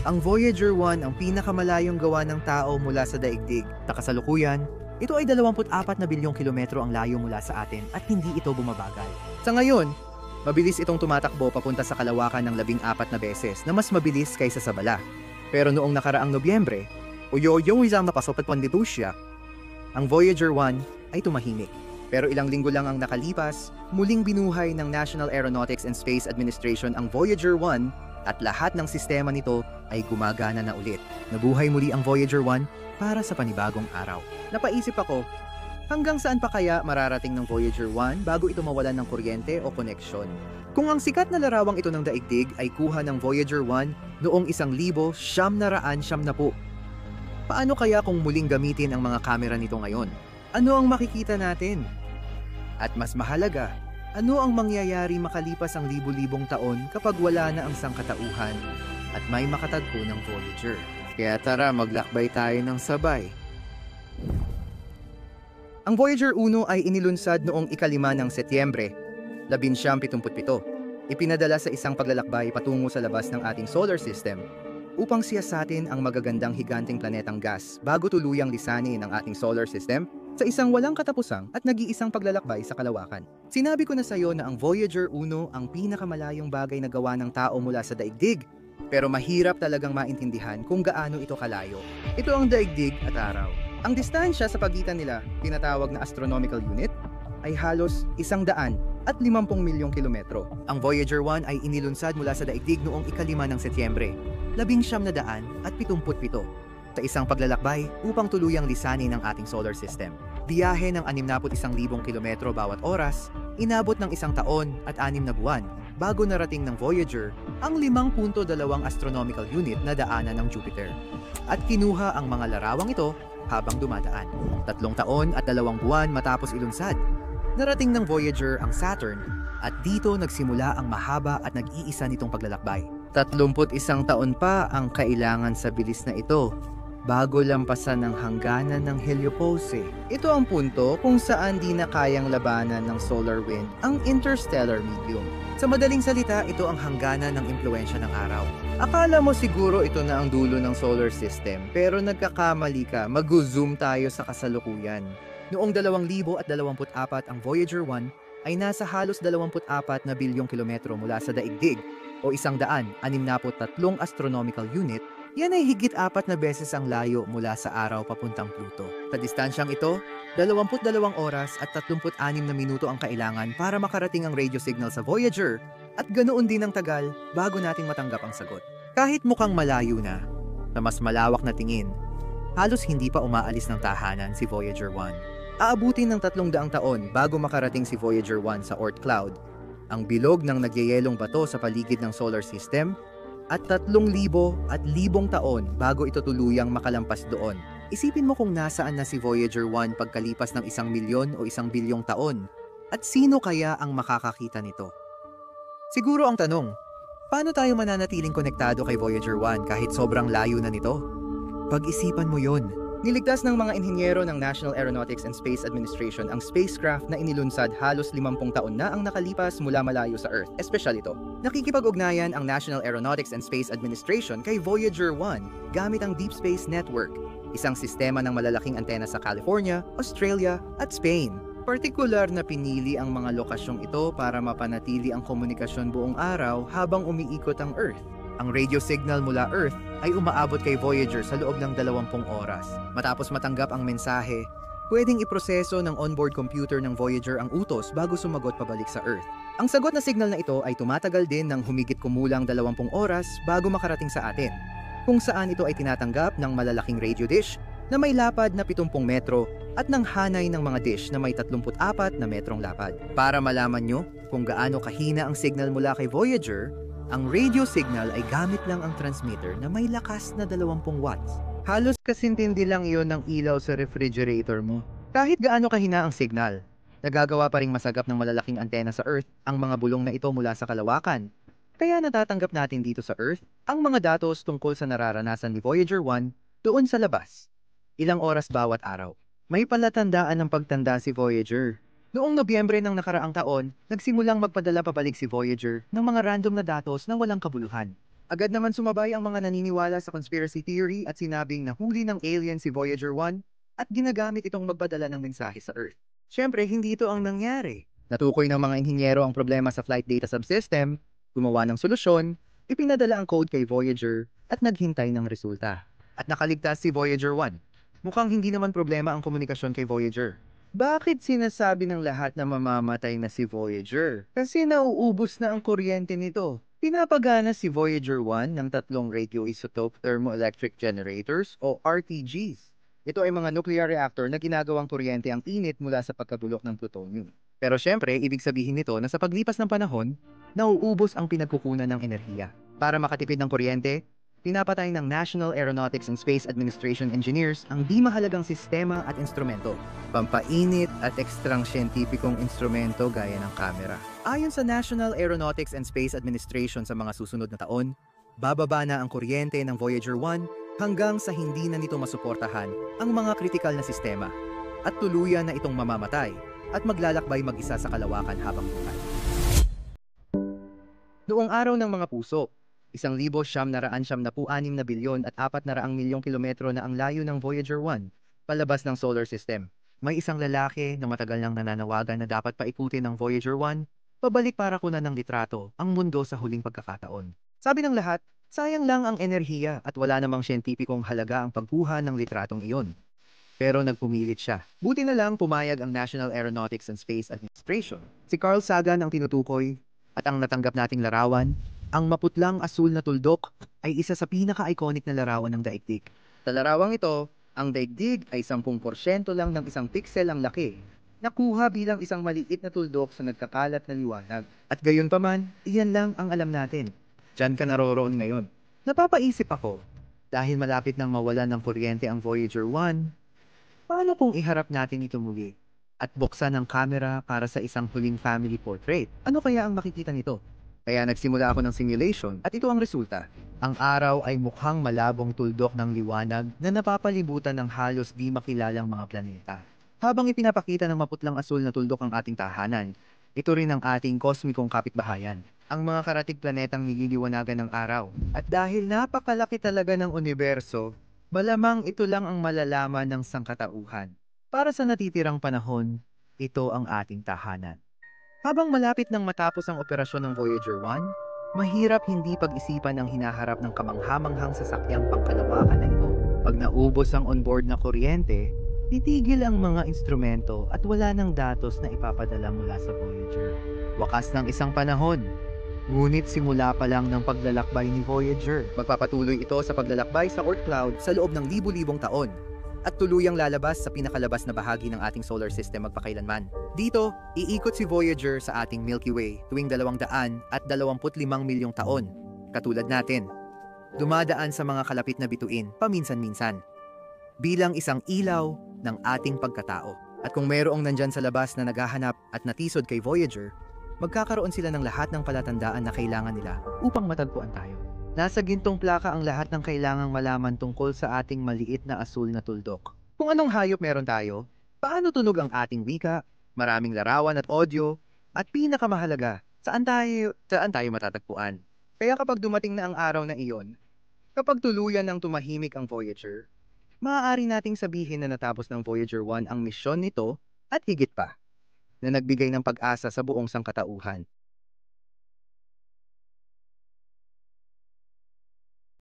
Ang Voyager 1 ang pinakamalayong gawa ng tao mula sa daigdig. Sa kasalukuyan, ito ay 24 na bilyong kilometro ang layo mula sa atin at hindi ito bumabagal. Sa ngayon, mabilis itong tumatakbo papunta sa kalawakan ng 14 na beses na mas mabilis kaysa sa bala. Pero noong nakaraang Nobyembre, uyoyong isang napasok at pandidusya, ang Voyager 1 ay tumahimik. Pero ilang linggo lang ang nakalipas, muling binuhay ng National Aeronautics and Space Administration ang Voyager 1 at lahat ng sistema nito ay gumagana na ulit. Nabuhay muli ang Voyager 1 para sa panibagong araw. Napaisip ako, hanggang saan pa kaya mararating ng Voyager 1 bago ito mawalan ng kuryente o koneksyon? Kung ang sikat na larawang ito ng daigdig ay kuha ng Voyager 1 noong 1970, paano kaya kung muling gamitin ang mga kamera nito ngayon? Ano ang makikita natin? At mas mahalaga, ano ang mangyayari makalipas ang libu-libong taon kapag wala na ang sangkatauhan at may makatagpo ng Voyager? Kaya tara, maglakbay tayo ng sabay. Ang Voyager 1 ay inilunsad noong 5 ng Setyembre, 1977. Ipinadala sa isang paglalakbay patungo sa labas ng ating solar system upang siyasatin ang magagandang higanting planetang gas bago tuluyang lisanin ang ating solar system sa isang walang katapusang at nag-iisang paglalakbay sa kalawakan. Sinabi ko na sa iyo na ang Voyager 1 ang pinakamalayong bagay na gawa ng tao mula sa daigdig, pero mahirap talagang maintindihan kung gaano ito kalayo. Ito ang daigdig at araw. Ang distansya sa pagitan nila, tinatawag na astronomical unit, ay halos 150 milyong kilometro. Ang Voyager 1 ay inilunsad mula sa daigdig noong 5 ng Setyembre, 1977. Sa isang paglalakbay upang tuluyang lisanin ang ating solar system. Biyahe ng 61,000 kilometro bawat oras, inabot ng 1 taon at 6 na buwan bago narating ng Voyager ang 5.2 astronomical unit na daanan ng Jupiter. At kinuha ang mga larawang ito habang dumadaan. 3 taon at 2 buwan matapos ilunsad, narating ng Voyager ang Saturn at dito nagsimula ang mahaba at nag-iisa nitong paglalakbay. 31 taon pa ang kailangan sa bilis na ito bago lampasan ng hangganan ng Heliopause. Ito ang punto kung saan di na kayang labanan ng solar wind ang interstellar medium. Sa madaling salita, ito ang hangganan ng impluwensya ng araw. Akala mo siguro ito na ang dulo ng solar system, pero nagkakamali ka, mag-zoom tayo sa kasalukuyan. Noong 2024 ang Voyager 1 ay nasa halos 24 na bilyong kilometro mula sa daigdig o 163 astronomical unit. Yan ay higit 4 na beses ang layo mula sa araw papuntang Pluto. Sa distansyang ito, 22 oras at 36 na minuto ang kailangan para makarating ang radio signal sa Voyager at ganoon din ang tagal bago nating matanggap ang sagot. Kahit mukhang malayo na, sa mas malawak na tingin, halos hindi pa umaalis ng tahanan si Voyager 1. Aabutin ng 300 taon bago makarating si Voyager 1 sa Oort cloud, ang bilog ng nagyayelong bato sa paligid ng solar system, at 3,000 at 1,000 taon bago ito tuluyang makalampas doon. Isipin mo kung nasaan na si Voyager 1 pagkalipas ng 1 milyon o 1 bilyong taon, at sino kaya ang makakakita nito? Siguro ang tanong, paano tayo mananatiling konektado kay Voyager 1 kahit sobrang layo na nito? Pag-isipan mo yon. Niligtas ng mga inhinyero ng National Aeronautics and Space Administration ang spacecraft na inilunsad halos 50 taon na ang nakalipas mula malayo sa Earth, espesyal ito. Nakikipag-ugnayan ang National Aeronautics and Space Administration kay Voyager 1 gamit ang Deep Space Network, isang sistema ng malalaking antena sa California, Australia at Spain. Partikular na pinili ang mga lokasyong ito para mapanatili ang komunikasyon buong araw habang umiikot ang Earth. Ang radio signal mula Earth ay umaabot kay Voyager sa loob ng 20 oras. Matapos matanggap ang mensahe, pwedeng iproseso ng onboard computer ng Voyager ang utos bago sumagot pabalik sa Earth. Ang sagot na signal na ito ay tumatagal din ng humigit kumulang 20 oras bago makarating sa atin, kung saan ito ay tinatanggap ng malalaking radio dish na may lapad na 70 metro at ng hanay ng mga dish na may 34 na metrong lapad. Para malaman nyo kung gaano kahina ang signal mula kay Voyager, ang radio signal ay gamit lang ang transmitter na may lakas na 20 watts. Halos kasintindi lang iyon ng ilaw sa refrigerator mo. Kahit gaano kahina ang signal, nagagawa pa ring masagap ng malalaking antena sa Earth ang mga bulong na ito mula sa kalawakan. Kaya natatanggap natin dito sa Earth ang mga datos tungkol sa nararanasan ni Voyager 1 doon sa labas. Ilang oras bawat araw. May palatandaan ng pagtanda si Voyager. Noong Nobyembre ng nakaraang taon, nagsimulang magpadala pabalik si Voyager ng mga random na datos na walang kabuluhan. Agad naman sumabay ang mga naniniwala sa conspiracy theory at sinabing nahuli ng alien si Voyager 1 at ginagamit itong magpadala ng mensahe sa Earth. Siyempre, hindi ito ang nangyari. Natukoy ng mga inhinyero ang problema sa flight data subsystem, gumawa ng solusyon, ipinadala ang code kay Voyager at naghintay ng resulta. At nakaligtas si Voyager 1. Mukhang hindi naman problema ang komunikasyon kay Voyager. Bakit sinasabi ng lahat na mamamatay na si Voyager? Kasi nauubos na ang kuryente nito. Pinapagana si Voyager 1 ng tatlong radioisotope thermoelectric generators o RTGs. Ito ay mga nuclear reactor na ginagawang kuryente ang init mula sa pagkabulok ng plutonium. Pero syempre, ibig sabihin nito na sa paglipas ng panahon, nauubos ang pinagkukunan ng enerhiya. Para makatipid ng kuryente, pinapatay ng National Aeronautics and Space Administration engineers ang di mahalagang sistema at instrumento, pampainit at ekstrang siyentipikong instrumento gaya ng kamera. Ayon sa National Aeronautics and Space Administration sa mga susunod na taon, bababa na ang kuryente ng Voyager 1 hanggang sa hindi na nito masuportahan ang mga kritikal na sistema at tuluyan na itong mamamatay at maglalakbay mag-isa sa kalawakan habang buhay. Noong araw ng mga puso, 1,976 na bilyon at 400 milyong kilometro na ang layo ng Voyager 1 palabas ng solar system. May isang lalaki na matagal nang nananawagan na dapat paikutin ng Voyager 1 pabalik para kunan ng litrato ang mundo sa huling pagkakataon. Sabi ng lahat, sayang lang ang enerhiya at wala namang siyentipikong halaga ang pagkuha ng litratong iyon. Pero nagpumilit siya. Buti na lang pumayag ang National Aeronautics and Space Administration. Si Carl Sagan ang tinutukoy at ang natanggap nating larawan, ang maputlang asul na tuldok ay isa sa pinaka-iconic na larawan ng daigdig. Sa larawang ito, ang daigdig ay 10% lang ng isang pixel ang laki, nakuha bilang isang maliit na tuldok sa nagkakalat na liwanag. At gayon pa man, iyan lang ang alam natin. Diyan ka naroroon ngayon. Napapaisip ako, dahil malapit nang mawalan ng kuryente ang Voyager 1, paano kung iharap natin ito muli at buksan ang kamera para sa isang huling family portrait? Ano kaya ang makikita nito? Kaya nagsimula ako ng simulation at ito ang resulta. Ang araw ay mukhang malabong tuldok ng liwanag na napapalibutan ng halos di makilalang mga planeta. Habang ipinapakita ng maputlang asul na tuldok ang ating tahanan, ito rin ang ating kosmikong kapitbahayan. Ang mga karatig planetang nililiwanagan ng araw. At dahil napakalaki talaga ng universo, malamang ito lang ang malalaman ng sangkatauhan. Para sa natitirang panahon, ito ang ating tahanan. Habang malapit nang matapos ang operasyon ng Voyager 1, mahirap hindi pag-isipan ang hinaharap ng kamanghamanghang sasakyang pangkalawakan na ito. Pag naubos ang onboard na kuryente, titigil ang mga instrumento at wala ng datos na ipapadala mula sa Voyager. Wakas ng isang panahon. Ngunit simula pa lang ng paglalakbay ni Voyager. Magpapatuloy ito sa paglalakbay sa Oort cloud sa loob ng libu-libong taon at tuluyang lalabas sa pinakalabas na bahagi ng ating solar system magpakailanman. Dito, iikot si Voyager sa ating Milky Way tuwing 225 milyong taon. Katulad natin, dumadaan sa mga kalapit na bituin paminsan-minsan, bilang isang ilaw ng ating pagkatao. At kung mayroong nandyan sa labas na naghahanap at natisod kay Voyager, magkakaroon sila ng lahat ng palatandaan na kailangan nila upang matagpuan tayo. Nasa gintong plaka ang lahat ng kailangang malaman tungkol sa ating maliit na asul na tuldok. Kung anong hayop meron tayo, paano tunog ang ating wika, maraming larawan at audio, at pinakamahalaga, saan tayo matatagpuan. Kaya kapag dumating na ang araw na iyon, kapag tuluyan ng tumahimik ang Voyager, maaari nating sabihin na natapos ng Voyager 1 ang misyon nito at higit pa, na nagbigay ng pag-asa sa buong sangkatauhan.